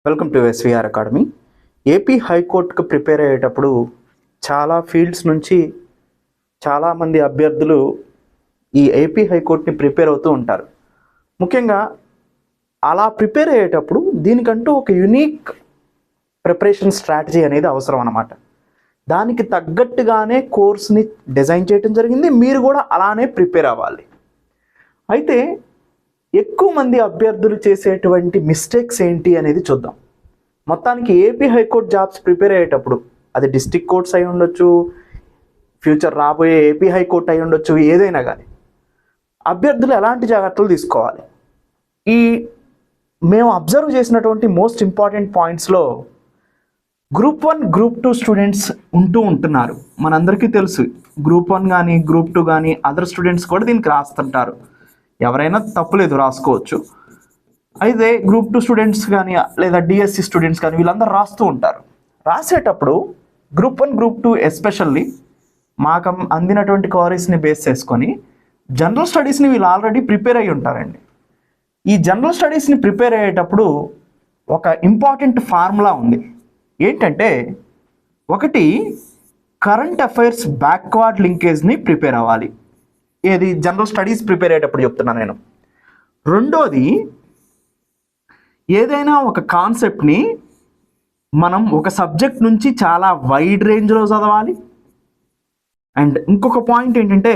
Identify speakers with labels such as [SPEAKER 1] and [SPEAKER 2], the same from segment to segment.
[SPEAKER 1] Welcome to SVR academy. AP హైకోర్టుకు prepare అయ్యేటప్పుడు చాలా ఫీల్డ్స్ నుంచి చాలామంది అభ్యర్థులు ఈ ఏపీ హైకోర్టుని ప్రిపేర్ అవుతూ ఉంటారు. ముఖ్యంగా అలా ప్రిపేర్ అయ్యేటప్పుడు దీనికంటూ ఒక యునిక్ ప్రిపరేషన్ స్ట్రాటజీ అనేది అవసరం అన్నమాట. దానికి తగ్గట్టుగానే కోర్స్ని డిజైన్ చేయడం జరిగింది. మీరు కూడా అలానే ప్రిపేర్ అవ్వాలి. అయితే ఎక్కువ మంది అభ్యర్థులు చేసేటువంటి మిస్టేక్స్ ఏంటి అనేది చూద్దాం. మొత్తానికి ఏపీ హైకోర్టు జాబ్స్ ప్రిపేర్ అయ్యేటప్పుడు అది డిస్ట్రిక్ట్ కోర్ట్స్ అయి ఉండొచ్చు, ఫ్యూచర్ రాబోయే ఏపీ హైకోర్టు అయి ఉండొచ్చు, ఏదైనా కానీ అభ్యర్థులు ఎలాంటి జాగ్రత్తలు తీసుకోవాలి? మేము అబ్జర్వ్ చేసినటువంటి మోస్ట్ ఇంపార్టెంట్ పాయింట్స్లో గ్రూప్ 1 గ్రూప్ 2 స్టూడెంట్స్ ఉంటున్నారు. మనందరికీ తెలుసు గ్రూప్ 1 కానీ గ్రూప్ 2 కానీ అదర్ స్టూడెంట్స్ కూడా దీనికి రాస్తుంటారు. ఎవరైనా తప్పులేదు, రాసుకోవచ్చు. అయితే గ్రూప్ 2 స్టూడెంట్స్ కానీ లేదా డిఎస్సి స్టూడెంట్స్ కానీ వీళ్ళందరూ రాస్తూ ఉంటారు. రాసేటప్పుడు గ్రూప్ 1 గ్రూప్ 2 ఎస్పెషల్లీ మాకు అందినటువంటి క్వరీస్ని బేస్ చేసుకొని జనరల్ స్టడీస్ని వీళ్ళు ఆల్రెడీ ప్రిపేర్ అయ్యి ఉంటారండి. ఈ జనరల్ స్టడీస్ని ప్రిపేర్ అయ్యేటప్పుడు ఒక ఇంపార్టెంట్ ఫార్ములా ఉంది. ఏంటంటే, ఒకటి కరెంట్ అఫైర్స్ బ్యాక్వర్డ్ లింకేజ్ని ప్రిపేర్ అవ్వాలి. ఏది జనరల్ స్టడీస్ ప్రిపేర్ అయ్యేటప్పుడు చెప్తున్నాను నేను. రెండోది, ఏదైనా ఒక కాన్సెప్ట్ని మనం ఒక సబ్జెక్ట్ నుంచి చాలా వైడ్ రేంజ్లో చదవాలి. అండ్ ఇంకొక పాయింట్ ఏంటంటే,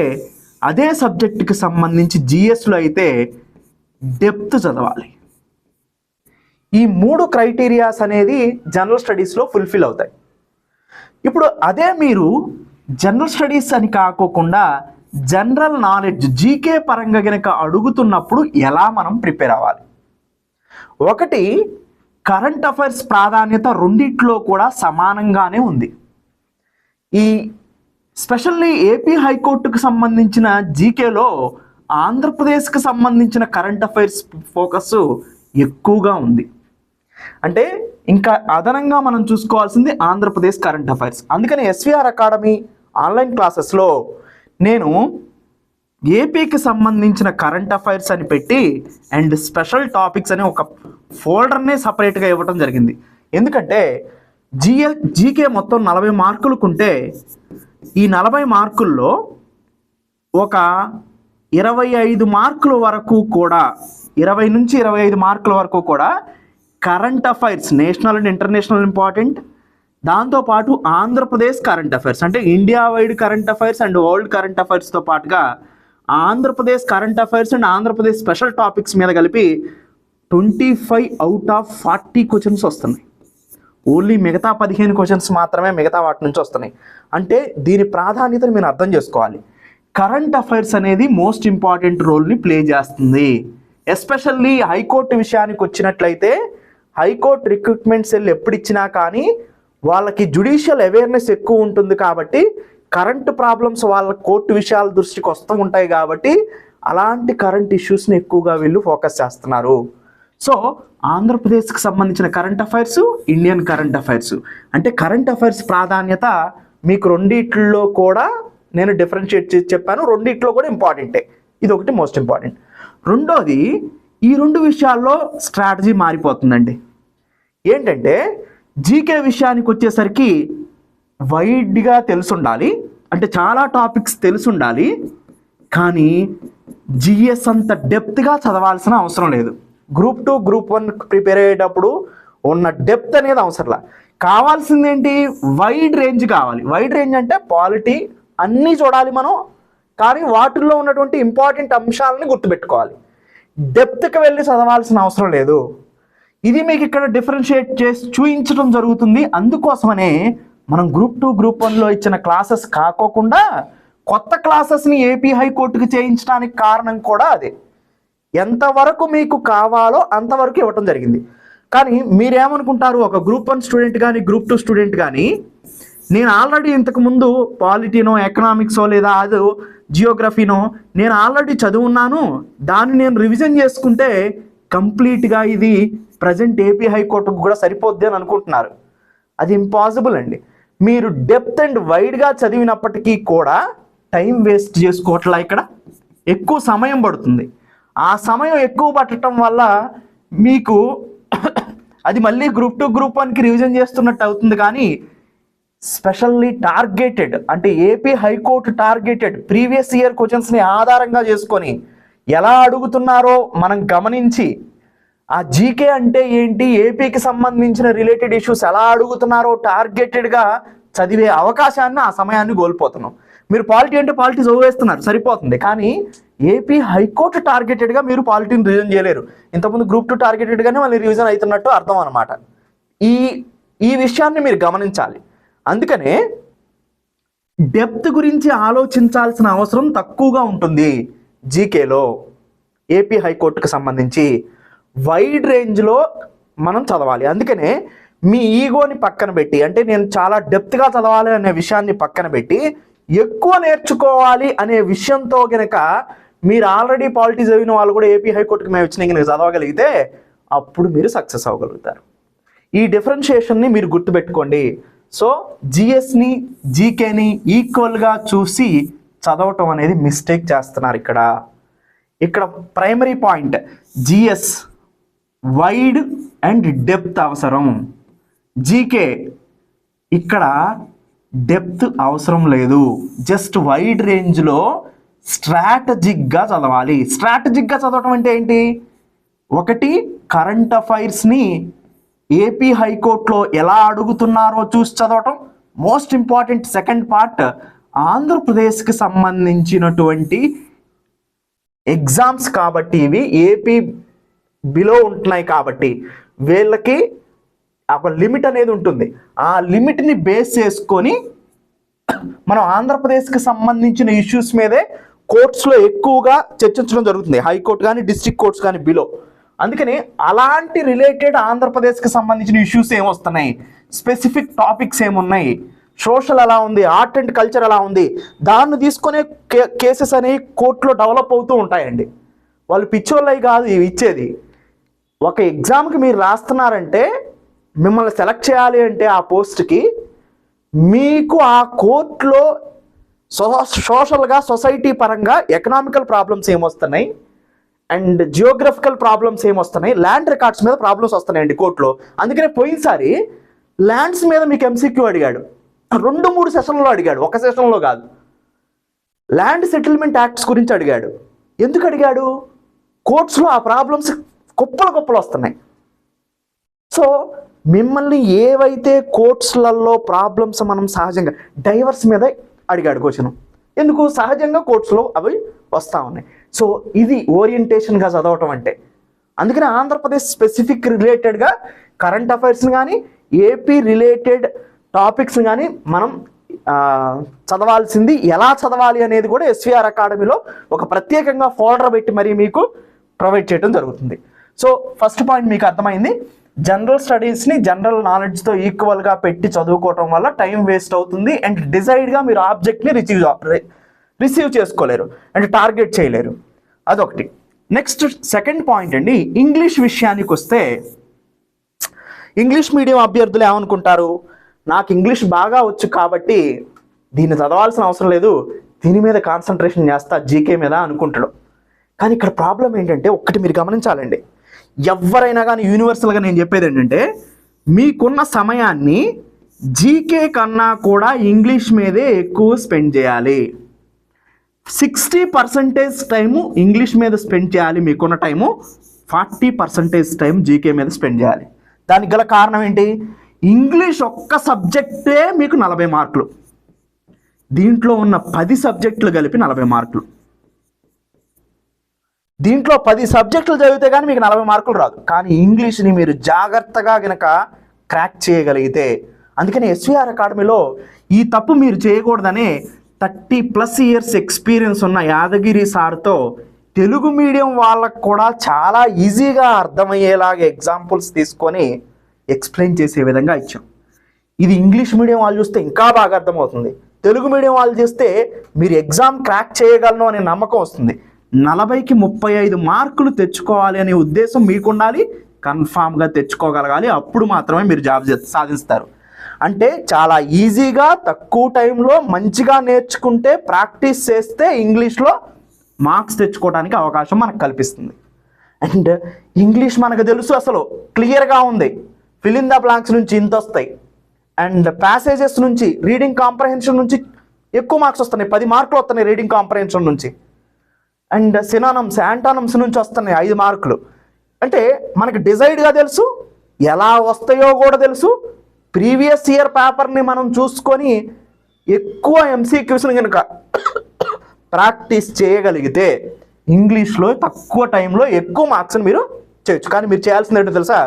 [SPEAKER 1] అదే సబ్జెక్టుకి సంబంధించి జిఎస్లో అయితే డెప్త్ చదవాలి. ఈ 3 క్రైటీరియాస్ అనేది జనరల్ స్టడీస్లో ఫుల్ఫిల్ అవుతాయి. ఇప్పుడు అదే మీరు జనరల్ స్టడీస్ అని కాకోకుండా జనరల్ నాలెడ్జ్ జీకే పరంగా కనుక అడుగుతున్నప్పుడు ఎలా మనం ప్రిపేర్ అవ్వాలి? ఒకటి, కరెంట్ అఫైర్స్ ప్రాధాన్యత రెండిట్లో కూడా సమానంగానే ఉంది. ఈ స్పెషల్లీ ఏపీ హైకోర్టుకు సంబంధించిన జీకేలో ఆంధ్రప్రదేశ్కి సంబంధించిన కరెంట్ అఫైర్స్ ఫోకస్ ఎక్కువగా ఉంది. అంటే ఇంకా అదనంగా మనం చూసుకోవాల్సింది ఆంధ్రప్రదేశ్ కరెంట్ అఫైర్స్. అందుకని ఎస్విఆర్ అకాడమీ ఆన్లైన్ క్లాసెస్లో నేను ఏపీకి సంబంధించిన కరెంట్ అఫైర్స్ అని పెట్టి అండ్ స్పెషల్ టాపిక్స్ అని ఒక ఫోల్డర్నే సపరేట్గా ఇవ్వటం జరిగింది. ఎందుకంటే జీకే మొత్తం 40 మార్కులకుంటే ఈ 40 మార్కుల్లో ఒక 25 మార్కుల వరకు కూడా 20 నుంచి 25 మార్కుల వరకు కూడా current affairs national and international important, దాంతోపాటు ఆంధ్రప్రదేశ్ కరెంట్ అఫైర్స్ అంటే India wide current affairs and world current అఫైర్స్తో పాటుగా Andhra Pradesh current affairs and Andhra Pradesh special topics మీద కలిపి 25 అవుట్ ఆఫ్ 40 క్వశ్చన్స్ వస్తున్నాయి. ఓన్లీ మిగతా 15 క్వశ్చన్స్ మాత్రమే మిగతా వాటి నుంచి వస్తున్నాయి. అంటే దీని ప్రాధాన్యతను మీరు అర్థం చేసుకోవాలి. కరెంట్ అఫైర్స్ అనేది మోస్ట్ ఇంపార్టెంట్ రోల్ని ప్లే చేస్తుంది. ఎస్పెషల్లీ హైకోర్టు విషయానికి వచ్చినట్లయితే హైకోర్టు రిక్రూట్మెంట్ సెల్ ఎప్పుడు ఇచ్చినా కానీ వాళ్ళకి జ్యుడిషియల్ అవేర్నెస్ ఎక్కువ ఉంటుంది. కాబట్టి కరెంట్ ప్రాబ్లమ్స్ వాళ్ళ కోర్టు విషయాల దృష్టికి వస్తూ ఉంటాయి. కాబట్టి అలాంటి కరెంట్ ఇష్యూస్ని ఎక్కువగా వీళ్ళు ఫోకస్ చేస్తున్నారు. సో ఆంధ్రప్రదేశ్కి సంబంధించిన current affairs, Indian current affairs అంటే కరెంట్ అఫైర్స్ ప్రాధాన్యత మీకు రెండిట్లో కూడా నేను డిఫరెన్షియేట్ చేసి చెప్పాను. రెండిట్లో కూడా ఇంపార్టెంటే. ఇది ఒకటి మోస్ట్ ఇంపార్టెంట్. రెండోది, ఈ 2 విషయాల్లో స్ట్రాటజీ మారిపోతుందండి. ఏంటంటే, జీకే విషయానికి వచ్చేసరికి వైడ్గా తెలుసుండాలి, అంటే చాలా టాపిక్స్ తెలుసుండాలి. కానీ జిఎస్ అంత డెప్త్గా చదవాల్సిన అవసరం లేదు. గ్రూప్ 2 గ్రూప్ 1 ప్రిపేర్ అయ్యేటప్పుడు ఉన్న డెప్త్ అనేది అవసరంలా. కావాల్సింది ఏంటి? వైడ్ రేంజ్ కావాలి. వైడ్ రేంజ్ అంటే పాలిటీ అన్నీ చూడాలి మనం, కానీ వాటిల్లో ఉన్నటువంటి ఇంపార్టెంట్ అంశాలని గుర్తుపెట్టుకోవాలి. డెప్త్కి వెళ్ళి చదవాల్సిన అవసరం లేదు. ఇది మీకు ఇక్కడ డిఫరెన్షియేట్ చేసి చూపించడం జరుగుతుంది. అందుకోసమనే మనం గ్రూప్ 2 గ్రూప్ 1లో ఇచ్చిన క్లాసెస్ కాకోకుండా కొత్త క్లాసెస్ని ఏపీ హైకోర్టుకి చేయించడానికి కారణం కూడా అదే. ఎంతవరకు మీకు కావాలో అంతవరకు ఇవ్వటం జరిగింది. కానీ మీరేమనుకుంటారు, ఒక గ్రూప్ 1 స్టూడెంట్ కానీ గ్రూప్ 2 స్టూడెంట్ కానీ నేను ఆల్రెడీ ఇంతకుముందు పాలిటీనో ఎకనామిక్సో లేదా అదో జియోగ్రఫీనో నేను ఆల్రెడీ చదువున్నాను, దాన్ని నేను రివిజన్ చేసుకుంటే కంప్లీట్గా ఇది ప్రజెంట్ ఏపీ హైకోర్టుకు కూడా సరిపోద్ది అని అనుకుంటున్నారు. అది ఇంపాసిబుల్ అండి. మీరు డెప్త్ అండ్ వైడ్గా చదివినప్పటికీ కూడా టైం వేస్ట్ చేసుకోవట్లా, ఇక్కడ ఎక్కువ సమయం పడుతుంది. ఆ సమయం ఎక్కువ పట్టడం వల్ల మీకు అది మళ్ళీ గ్రూప్ 2 గ్రూప్ 1కి రివిజన్ చేస్తున్నట్టు అవుతుంది. కానీ స్పెషల్లీ టార్గెటెడ్ అంటే AP high court targeted previous year క్వశ్చన్స్ని ఆధారంగా చేసుకొని ఎలా అడుగుతున్నారో మనం గమనించి ఆ జీకే అంటే ఏంటి, ఏపీకి సంబంధించిన రిలేటెడ్ ఇష్యూస్ ఎలా అడుగుతున్నారో టార్గెటెడ్గా చదివే అవకాశాన్ని ఆ సమయాన్ని కోల్పోతున్నాం. మీరు పాలిటీ అంటే పాలిటీ చదివేస్తున్నారు సరిపోతుంది, కానీ ఏపీ హైకోర్టు టార్గెటెడ్గా మీరు పాలిటీని రివిజన్ చేయలేరు. ఇంతకుముందు గ్రూప్ 2 టార్గెటెడ్గానే మళ్ళీ రివిజన్ అవుతున్నట్టు అర్థం అనమాట. ఈ విషయాన్ని మీరు గమనించాలి. అందుకనే డెప్త్ గురించి ఆలోచించాల్సిన అవసరం తక్కువగా ఉంటుంది జీకేలో. ఏపీ హైకోర్టుకు సంబంధించి వైడ్ రేంజ్లో మనం చదవాలి. అందుకనే మీ ఈగోని పక్కన పెట్టి, అంటే నేను చాలా డెప్త్గా చదవాలి అనే విషయాన్ని పక్కన పెట్టి ఎక్కువ నేర్చుకోవాలి అనే విషయంతో కనుక మీరు ఆల్రెడీ పాలిటీ చదివిన వాళ్ళు కూడా ఏపీ హైకోర్టుకి మేము వచ్చిన కనుక చదవగలిగితే అప్పుడు మీరు సక్సెస్ అవ్వగలుగుతారు. ఈ డిఫరెన్షియేషన్ని మీరు గుర్తుపెట్టుకోండి. సో జిఎస్ని జీకేని ఈక్వల్గా చూసి చదవటం అనేది మిస్టేక్ చేస్తున్నారు. ఇక్కడ primary point GS wide and depth అవసరం, జీకే ఇక్కడ డెప్త్ అవసరం లేదు, జస్ట్ వైడ్ రేంజ్లో స్ట్రాటజిక్గా చదవాలి. స్ట్రాటజిక్గా చదవటం అంటే ఏంటి? ఒకటి, కరెంట్ అఫైర్స్ని ఏపీ హైకోర్టులో ఎలా అడుగుతున్నారో చూసి చదవటం. మోస్ట్ ఇంపార్టెంట్ సెకండ్ పార్ట్, ఆంధ్రప్రదేశ్కి సంబంధించినటువంటి ఎగ్జామ్స్ కాబట్టి ఇవి ఏపీ బిలో ఉంటున్నాయి కాబట్టి వీళ్ళకి ఒక లిమిట్ అనేది ఉంటుంది. ఆ లిమిట్ని బేస్ చేసుకొని మనం ఆంధ్రప్రదేశ్కి సంబంధించిన ఇష్యూస్ మీదే కోర్ట్స్లో ఎక్కువగా చర్చించడం జరుగుతుంది, హైకోర్టు కానీ డిస్ట్రిక్ట్ కోర్ట్స్ కానీ బిలో. అందుకని అలాంటి రిలేటెడ్ ఆంధ్రప్రదేశ్కి సంబంధించిన ఇష్యూస్ ఏమొస్తున్నాయి, స్పెసిఫిక్ టాపిక్స్ ఏమున్నాయి, సోషల్ ఎలా ఉంది, ఆర్ట్ అండ్ కల్చర్ ఎలా ఉంది, దాన్ని తీసుకునే కేసెస్ అనేవి కోర్టులో డెవలప్ అవుతూ ఉంటాయండి. వాళ్ళు పిచ్చోళ్ళవి కాదు ఇవి ఇచ్చేది. ఒక ఎగ్జామ్కి మీరు రాస్తున్నారంటే, మిమ్మల్ని సెలెక్ట్ చేయాలి అంటే ఆ పోస్ట్కి మీకు ఆ కోర్టులో సోషల్గా సొసైటీ పరంగా ఎకనామికల్ ప్రాబ్లమ్స్ ఏమొస్తున్నాయి అండ్ జియోగ్రఫికల్ ప్రాబ్లమ్స్ ఏమొస్తున్నాయి, ల్యాండ్ రికార్డ్స్ మీద ప్రాబ్లమ్స్ వస్తున్నాయండి కోర్టులో. అందుకనే పోయినసారి ల్యాండ్స్ మీద మీకు ఎంసీక్యూ అడిగాడు, 2-3 సెషన్లో అడిగాడు, ఒక సెషన్లో కాదు. ల్యాండ్ సెటిల్మెంట్ యాక్ట్స్ గురించి అడిగాడు. ఎందుకు అడిగాడు? కోర్ట్స్లో ఆ ప్రాబ్లమ్స్ కుప్పలు వస్తున్నాయి. సో మిమ్మల్ని ఏవైతే కోర్ట్స్లలో ప్రాబ్లమ్స్ మనం సహజంగా డైవర్స్ మీద అడిగాడు క్వశ్చన్, ఎందుకు? సహజంగా కోర్ట్స్లో అవి వస్తూ ఉన్నాయి. సో ఇది ఓరియంటేషన్గా చదవటం అంటే. అందుకని ఆంధ్రప్రదేశ్ స్పెసిఫిక్ రిలేటెడ్గా కరెంట్ అఫైర్స్ని కానీ ఏపీ రిలేటెడ్ టాపిక్స్ కానీ మనం చదవాల్సింది. ఎలా చదవాలి అనేది కూడా ఎస్వీఆర్ అకాడమీలో ఒక ప్రత్యేకంగా ఫోల్డర్ పెట్టి మరీ మీకు ప్రొవైడ్ చేయడం జరుగుతుంది. సో ఫస్ట్ పాయింట్ మీకు అర్థమైంది. జనరల్ స్టడీస్ని జనరల్ నాలెడ్జ్తో ఈక్వల్గా పెట్టి చదువుకోవటం వల్ల టైం వేస్ట్ అవుతుంది అండ్ డిజైడ్గా మీరు ఆబ్జెక్ట్ని రిసీవ్ చేసుకోలేరు అండ్ టార్గెట్ చేయలేరు. అదొకటి. నెక్స్ట్ సెకండ్ పాయింట్ అండి, ఇంగ్లీష్ విషయానికి వస్తే ఇంగ్లీష్ మీడియం అభ్యర్థులు ఏమనుకుంటారు, నాకు ఇంగ్లీష్ బాగా వచ్చు కాబట్టి దీన్ని చదవాల్సిన అవసరం లేదు, దీని మీద కాన్సన్ట్రేషన్ చేస్తా జీకే మీద అనుకుంటాడు. కానీ ఇక్కడ ప్రాబ్లం ఏంటంటే, ఒక్కటి మీరు గమనించాలండి, ఎవరైనా కానీ యూనివర్సల్గా నేను చెప్పేది ఏంటంటే, మీకున్న సమయాన్ని జీకే కన్నా కూడా ఇంగ్లీష్ మీదే ఎక్కువ స్పెండ్ చేయాలి. 60% టైము ఇంగ్లీష్ మీద స్పెండ్ చేయాలి మీకున్న టైము, 40% టైం జీకే మీద స్పెండ్ చేయాలి. దానికి గల కారణం ఏంటి? ఇంగ్లీష్ ఒక్క సబ్జెక్టే మీకు 40 మార్కులు, దీంట్లో ఉన్న 10 సబ్జెక్టులు కలిపి 40 మార్కులు. దీంట్లో 10 సబ్జెక్టులు చదివితే కానీ మీకు 40 మార్కులు రాదు. కానీ ఇంగ్లీష్ని మీరు జాగ్రత్తగా గనక క్రాక్ చేయగలిగితే, అందుకని ఎస్వీఆర్ అకాడమీలో ఈ తప్పు మీరు చేయకూడదనే 30+ ఇయర్స్ ఎక్స్పీరియన్స్ ఉన్న యాదగిరి సార్తో తెలుగు మీడియం వాళ్ళకు కూడా చాలా ఈజీగా అర్థమయ్యేలాగా ఎగ్జాంపుల్స్ తీసుకొని ఎక్స్ప్లెయిన్ చేసే విధంగా ఇచ్చాం. ఇది ఇంగ్లీష్ మీడియం వాళ్ళు చూస్తే ఇంకా బాగా అర్థమవుతుంది, తెలుగు మీడియం వాళ్ళు చేస్తే మీరు ఎగ్జామ్ క్రాక్ చేయగలను అనే నమ్మకం వస్తుంది. 40కి 35 మార్కులు తెచ్చుకోవాలి అనే ఉద్దేశం మీకు ఉండాలి, కన్ఫామ్గా తెచ్చుకోగలగాలి, అప్పుడు మాత్రమే మీరు జాబ్ సాధిస్తారు. అంటే చాలా ఈజీగా తక్కువ టైంలో మంచిగా నేర్చుకుంటే, ప్రాక్టీస్ చేస్తే ఇంగ్లీష్లో మార్క్స్ తెచ్చుకోవడానికి అవకాశం మనకు కల్పిస్తుంది. అండ్ ఇంగ్లీష్ మనకు తెలుసు, అసలు క్లియర్గా ఉంది, ఫిల్ ఇన్ ద బ్లాంక్స్ నుంచి ఇంత వస్తాయి, అండ్ ప్యాసేజెస్ నుంచి రీడింగ్ కాంప్రహెన్షన్ నుంచి ఎక్కువ మార్క్స్ వస్తున్నాయి, 10 మార్కులు వస్తున్నాయి రీడింగ్ కాంప్రహెన్షన్ నుంచి. అండ్ సినానమ్స్ యాంటానమ్స్ నుంచి వస్తున్నాయి 5 మార్కులు. అంటే మనకి డిజైడ్గా తెలుసు, ఎలా వస్తాయో కూడా తెలుసు. ప్రీవియస్ ఇయర్ పేపర్ని మనం చూసుకొని ఎక్కువ ఎంసీక్యూస్ని కనుక ప్రాక్టీస్ చేయగలిగితే ఇంగ్లీష్లో తక్కువ టైంలో ఎక్కువ మార్క్స్ని మీరు చేయొచ్చు. కానీ మీరు చేయాల్సింది ఏంటో తెలుసా,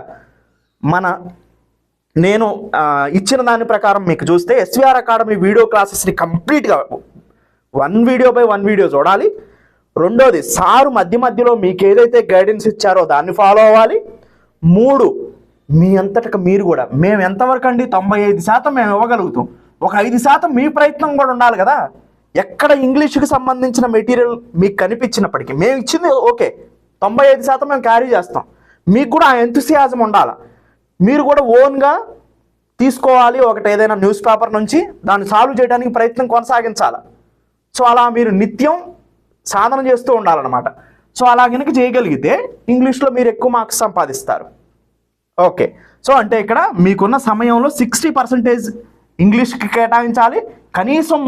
[SPEAKER 1] నేను ఇచ్చిన దాని ప్రకారం మీకు చూస్తే ఎస్విఆర్ అకాడమీ వీడియో క్లాసెస్ని కంప్లీట్గా 1 వీడియో బై 1 వీడియో చూడాలి. రెండోది, సారు మధ్య మధ్యలో మీకు ఏదైతే గైడెన్స్ ఇచ్చారో దాన్ని ఫాలో అవ్వాలి. 3, మీ అంతటా మీరు కూడా, మేము ఎంతవరకు అండి 95% మేము ఇవ్వగలుగుతాం, ఒక 5% మీ ప్రయత్నం కూడా ఉండాలి కదా. ఎక్కడ ఇంగ్లీష్కి సంబంధించిన మెటీరియల్ మీకు కనిపించినప్పటికీ మేము ఇచ్చింది ఓకే, 95% మేము క్యారీ చేస్తాం. మీకు కూడా ఆ ఎంతూసియాజం ఉండాలి. మీరు కూడా ఓన్గా తీసుకోవాలి, ఒకటి ఏదైనా న్యూస్ పేపర్ నుంచి దాన్ని సాల్వ్ చేయడానికి ప్రయత్నం కొనసాగించాలి. సో అలా మీరు నిత్యం సాధన చేస్తూ ఉండాలన్నమాట. సో అలా కనుక చేయగలిగితే ఇంగ్లీష్లో మీరు ఎక్కువ మార్క్స్ సంపాదిస్తారు. ఓకే, సో అంటే ఇక్కడ మీకున్న సమయంలో 60% ఇంగ్లీష్కి కేటాయించాలి. కనీసం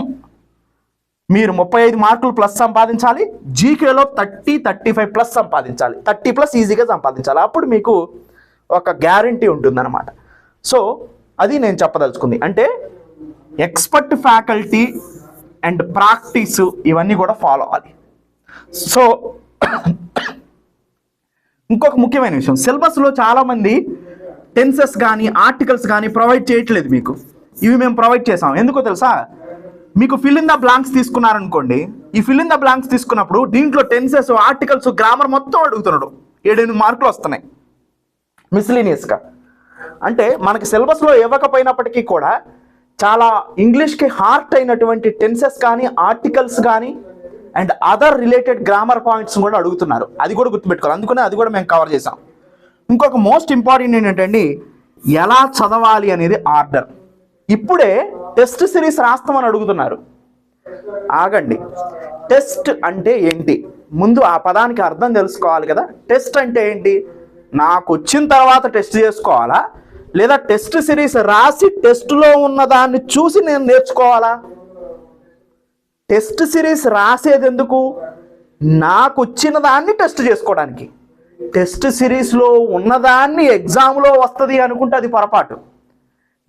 [SPEAKER 1] మీరు 35 మార్కులు ప్లస్ సంపాదించాలి. జీకేలో 30-35 ప్లస్ సంపాదించాలి, 30 ప్లస్ ఈజీగా సంపాదించాలి. అప్పుడు మీకు ఒక గ్యారంటీ ఉంటుందన్నమాట. సో అది నేను చెప్పదలుచుకుంది. అంటే ఎక్స్పర్ట్ ఫ్యాకల్టీ అండ్ ప్రాక్టీస్ ఇవన్నీ కూడా ఫాలో అవ్వాలి. సో ఇంకొక ముఖ్యమైన విషయం, సిలబస్లో చాలామంది టెన్సెస్ కానీ ఆర్టికల్స్ కానీ ప్రొవైడ్ చేయట్లేదు మీకు. ఇవి మేము ప్రొవైడ్ చేసాం. ఎందుకో తెలుసా, మీకు ఫిల్ ఇన్ ద బ్లాంక్స్ తీసుకున్నారనుకోండి, ఈ ఫిల్ ఇన్ ద బ్లాంక్స్ తీసుకున్నప్పుడు దీంట్లో టెన్సెస్ ఆర్టికల్స్ గ్రామర్ మొత్తం అడుగుతున్నాడు, 7-8 మార్కులు వస్తున్నాయి మిస్లీనియస్గా. అంటే మనకి సిలబస్లో ఇవ్వకపోయినప్పటికీ కూడా చాలా ఇంగ్లీష్కి హార్ట్ అయినటువంటి టెన్సెస్ కానీ ఆర్టికల్స్ కానీ and other related grammar points కూడా అడుగుతున్నారు. అది కూడా గుర్తుపెట్టుకోవాలి. అందుకనే అది కూడా మేము కవర్ చేసాం. ఇంకొక మోస్ట్ ఇంపార్టెంట్ ఏంటంటే ఎలా చదవాలి అనేది ఆర్డర్. ఇప్పుడే టెస్ట్ సిరీస్ రాస్తామని అడుగుతున్నారు. ఆగండి, టెస్ట్ అంటే ఏంటి? ముందు ఆ పదానికి అర్థం తెలుసుకోవాలి కదా. టెస్ట్ అంటే ఏంటి? నాకు వచ్చిన తర్వాత టెస్ట్ చేసుకోవాలా, లేదా టెస్ట్ సిరీస్ రాసి టెస్ట్లో ఉన్న దాన్ని చూసి నేను నేర్చుకోవాలా? టెస్ట్ సిరీస్ రాసేది ఎందుకు? నాకు వచ్చిన దాన్ని టెస్ట్ చేసుకోవడానికి. టెస్ట్ సిరీస్లో ఉన్నదాన్ని ఎగ్జామ్లో వస్తుంది అనుకుంటే అది పొరపాటు.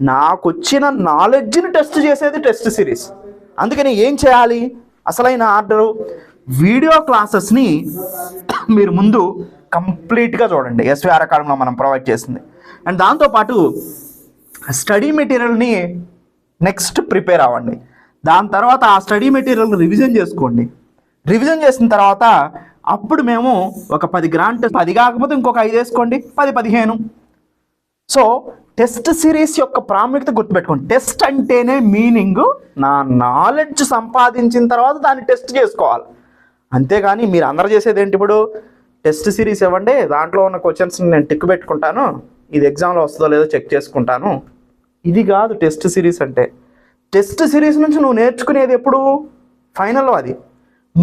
[SPEAKER 1] నాకు వచ్చిన నాలెడ్జ్ని టెస్ట్ చేసేది టెస్ట్ సిరీస్. అందుకని ఏం చేయాలి? అసలైన ఆర్డరు, వీడియో క్లాసెస్ని మీరు ముందు కంప్లీట్గా చూడండి, ఎస్విఆర్ అకాడమీలో మనం ప్రొవైడ్ చేసింది. అండ్ దాంతోపాటు స్టడీ మెటీరియల్ని నెక్స్ట్ ప్రిపేర్ అవ్వండి. దాని తర్వాత ఆ స్టడీ మెటీరియల్ రివిజన్ చేసుకోండి. రివిజన్ చేసిన తర్వాత అప్పుడు మేము ఒక 10 గ్రాంట్, 10 కాకపోతే ఇంకొక 5 వేసుకోండి, 10-15. సో టెస్ట్ సిరీస్ యొక్క ప్రాముఖ్యత గుర్తుపెట్టుకోండి. టెస్ట్ అంటేనే మీనింగ్ నా నాలెడ్జ్ సంపాదించిన తర్వాత దాన్ని టెస్ట్ చేసుకోవాలి. అంతేగాని మీరు అందరూ చేసేది ఏంటి? ఇప్పుడు టెస్ట్ సిరీస్ ఇవ్వండి, దాంట్లో ఉన్న క్వశ్చన్స్ నేను టిక్ పెట్టుకుంటాను, ఇది ఎగ్జామ్లో వస్తుందో లేదో చెక్ చేసుకుంటాను. ఇది కాదు టెస్ట్ సిరీస్ అంటే. టెస్ట్ సిరీస్ నుంచి నువ్వు నేర్చుకునేది ఎప్పుడు? ఫైనల్లో. అది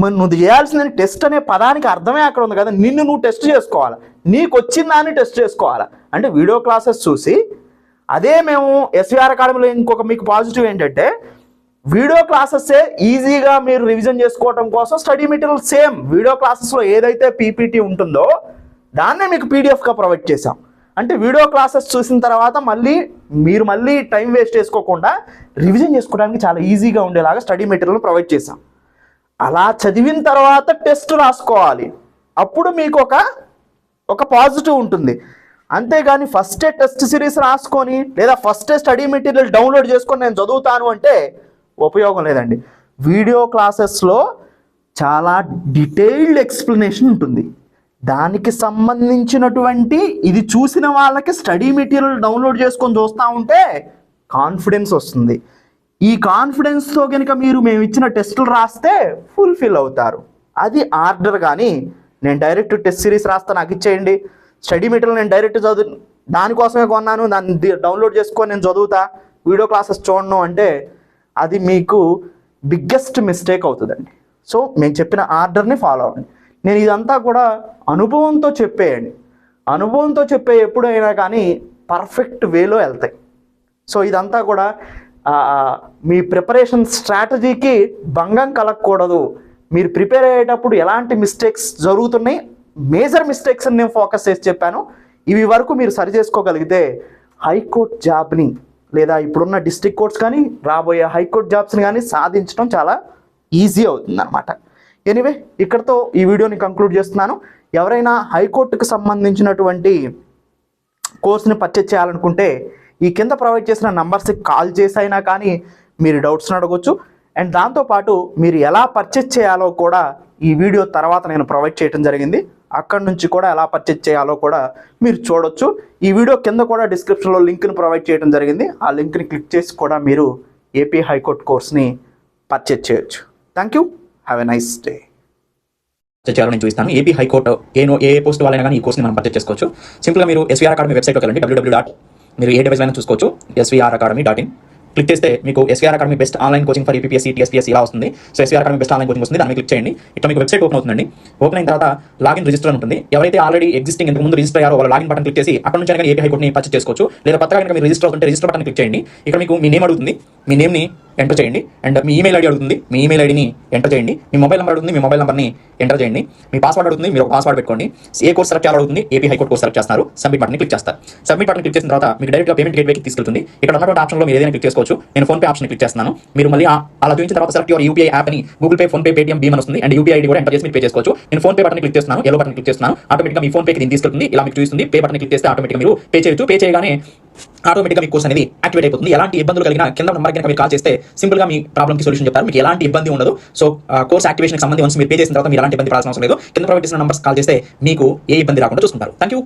[SPEAKER 1] మరి నువ్వు చేయాల్సిందని టెస్ట్ అనే పదానికి అర్థమే అక్కడ ఉంది కదా. నిన్ను నువ్వు టెస్ట్ చేసుకోవాలి, నీకు వచ్చిన దాన్ని టెస్ట్ చేసుకోవాలి. అంటే వీడియో క్లాసెస్ చూసి, అదే మేము ఎస్విఆర్ అకాడమీలో ఇంకొక మీకు పాజిటివ్ ఏంటంటే వీడియో క్లాసెస్సే ఈజీగా మీరు రివిజన్ చేసుకోవడం కోసం స్టడీ మెటీరియల్ సేమ్ వీడియో క్లాసెస్లో ఏదైతే పీపీటీ ఉంటుందో దాన్నే మీకు పీడిఎఫ్గా ప్రొవైడ్ చేసాం. అంటే వీడియో క్లాసెస్ చూసిన తర్వాత మళ్ళీ టైం వేస్ట్ చేసుకోకుండా రివిజన్ చేసుకోవడానికి చాలా ఈజీగా ఉండేలాగా స్టడీ మెటీరియల్ ప్రొవైడ్ చేసాం. అలా చదివిన తర్వాత టెస్ట్ రాసుకోవాలి. అప్పుడు మీకు ఒక పాజిటివ్ ఉంటుంది. అంతేగాని ఫస్టే టెస్ట్ సిరీస్ రాసుకొని లేదా ఫస్టే స్టడీ మెటీరియల్ డౌన్లోడ్ చేసుకొని నేను చదువుతాను అంటే ఉపయోగం లేదండి. వీడియో క్లాసెస్లో చాలా డీటెయిల్డ్ ఎక్స్ప్లెనేషన్ ఉంటుంది. దానికి సంబంధించినటువంటి ఇది చూసిన వాళ్ళకి స్టడీ మెటీరియల్ డౌన్లోడ్ చేసుకొని చూస్తూ ఉంటే కాన్ఫిడెన్స్ వస్తుంది. ఈ కాన్ఫిడెన్స్తో కనుక మేము ఇచ్చిన టెస్టులు రాస్తే ఫుల్ఫిల్ అవుతారు. అది ఆర్డర్. కానీ నేను డైరెక్ట్ టెస్ట్ సిరీస్ రాస్తా, నాకు ఇచ్చేయండి, స్టడీ మెటీరియల్ నేను డైరెక్ట్ దానికోసమే కొన్నాను, దాన్ని డౌన్లోడ్ చేసుకొని నేను చదువుతా, వీడియో క్లాసెస్ చూడను అంటే అది మీకు బిగ్గెస్ట్ మిస్టేక్ అవుతుందండి. సో మేము చెప్పిన ఆర్డర్ని ఫాలో అవ్వండి. నేను ఇదంతా కూడా అనుభవంతో చెప్పేయండి. అనుభవంతో చెప్పే ఎప్పుడైనా కానీ పర్ఫెక్ట్ వేలో వెళ్తాయి. సో ఇదంతా కూడా మీ ప్రిపరేషన్ స్ట్రాటజీకి భంగం కలగకూడదు. మీరు ప్రిపేర్ అయ్యేటప్పుడు ఎలాంటి మిస్టేక్స్ జరుగుతున్నాయి, మేజర్ మిస్టేక్స్ నేను ఫోకస్ చేసి చెప్పాను. ఇవి వరకు మీరు సరి చేసుకోగలిగితే హైకోర్టు జాబ్ని లేదా ఇప్పుడున్న డిస్ట్రిక్ట్ కోర్ట్స్ కానీ రాబోయే హైకోర్టు జాబ్స్ని కానీ సాధించడం చాలా ఈజీ అవుతుంది అనమాట. ఎనీవే, ఇక్కడతో ఈ వీడియోని కంక్లూడ్ చేస్తున్నాను. ఎవరైనా హైకోర్టుకు సంబంధించినటువంటి కోర్స్ని పర్చేజ్ చేయాలనుకుంటే ఈ కింద ప్రొవైడ్ చేసిన నంబర్స్కి కాల్ చేసైనా కానీ మీరు డౌట్స్ని అడగొచ్చు. అండ్ దాంతోపాటు మీరు ఎలా పర్చేజ్ చేయాలో కూడా ఈ వీడియో తర్వాత నేను ప్రొవైడ్ చేయడం జరిగింది. అక్కడి నుంచి కూడా ఎలా పర్చేజ్ చేయాలో కూడా మీరు చూడొచ్చు. ఈ వీడియో కింద కూడా డిస్క్రిప్షన్లో లింక్ని ప్రొవైడ్ చేయడం జరిగింది. ఆ లింక్ని క్లిక్ చేసి కూడా మీరు ఏపీ హైకోర్టు కోర్స్ని పర్చేజ్ చేయొచ్చు. Thank you. Have a nice day.
[SPEAKER 2] చేయాలో నేను చూపిస్తాను. ఏపీ హైకోర్టు ఏ పోస్ట్ వాళ్ళైనా కానీ ఈ కోర్స్ని మనం పర్చేజ్ చేసుకోవచ్చు. సింపుల్గా మీరు SVR అకాడమీ వెబ్సైట్లోకి వెళ్ళండి. www. మీరు ఏ డివైస్ అయినా చూసుకోవచ్చు. SVRacademy.in క్లిక్ చేస్తే మీకు SVR academy best online coaching for APPSC TSPSC ఇలా వస్తుంది. So SVR academy best online coaching వస్తుంది. దాన్ని క్లిక్ చేయండి. ఇట్లా మీకు వెబ్సైట్ ఓపెన్ అవుతుందండి. ఓపెన్ అయిన తర్వాత లాగిన్ రిజిస్టర్ అని ఉంటుంది. ఎవరైతే ఆల్రెడీ ఎగ్జిస్టింగ్ ఇంతకు ముందు రిజిస్టర్ అయ్యారో వాళ్ళ లాగిన్ బటన్ క్లిక్ చేసి అక్కడ నుంచి ఏపీ హైకోర్టుని పర్చేజ్ చేసుకోవచ్చు. లేదా కొత్తగా కనుక మీరు రిజిస్టర్ అవుతుంటే రిజిస్టర్ బటన్ క్లిక్ చేయండి. ఇక్కడ మీకు మీ నేమ్ అడుగుతుంది. మీ నేమ్ని ఎంటర్ చేయండి. అండ్ మీ ఈమెయిల్ ఐడి అడుగుతుంది. మీ ఈమెయిల్ ఐడిని ఎంటర్ చేయండి. మీ మొబైల్ నెంబర్ అడుగుతుంది. మీ మొబైల్ నెంబర్ని ఎంటర్ చేయండి. మీ పాస్వర్డ్ అడుగుతుంది. మీరు ఒక పాస్వర్డ్ పెట్టుకోండి. ఏ కోర్స్ సెలెక్ట్ చేయాలో అడుగుతుంది. ఏపీ హైకోర్టు కోర్స్ సెలెక్ట్ చేస్తారు. సబ్మిట్ బటన్ క్లిక్ చేస్తారు. సబ్మిట్ బటన్ క్లిక్ చేసిన తర్వాత మీకు డైరెక్ట్గా పేమెంట్ గేట్వేకి తీసుకెళ్తుంది. ఇక్కడ ఉన్నటువంటి ఆప్షన్లో మీరు ఏదైనా క్లిక్ చేసుకోవచ్చు. నేను ఫోన్పే ఆప్షన్ క్లిక్ చేస్తున్నాను. మీరు మళ్ళీ అలా చూపించిన తర్వాత సెలెక్ట్ యువర్ UPI యాప్ అని గూగుల్ పే, ఫోన్పే, పేటీఎం, భీమ్ వస్తుంది. అండ్ UPI ఐడి కూడా ఎంటర్ చేసి మీరు పే చేసుకోవచ్చు. నేను ఫోన్పే బటన్ క్లిక్ చేస్తున్నాను. ఎల్లో బటన్ క్లిక్ చేస్తున్నాను. ఆటోమేటిక్గా మీ ఫోన్పేకి దీన్ని తీసుకెళ్తుంది. ఇలా మీకు చూస్తుంది. పే బటన్ క్లిక్ చేస్తే ఆటోమేటిక్గా మీరు పే చేయొచ్చు. పే చేయగానే ఆటోమేటిక్గా మీ కోర్స్ అనేది యాక్టివేట్ అయిపోతుంది. ఎలాంటి ఇబ్బందులు కలిగినా కింద నెంబర్ కనుక మీరు కాల్ చేస్తే సింపుల్గా మీ ప్రాబ్లమ్కి సొల్యూషన్ చెప్తారు. మీకు ఎలాంటి ఇబ్బంది ఉండదు. సో కోర్స్ యాక్టివేషన్కి సంబంధించి మీరు పే చేసిన తర్వాత మీరు ఎలాంటి ఇబ్బంది పడాల్సిన అవసరం లేదు. కింద ప్రొవైడ్ చేసిన నంబర్స్ కాల్ చేస్తే మీకు ఏ ఇబ్బంది రాకుండా చూసుకుంటారు. Thank you.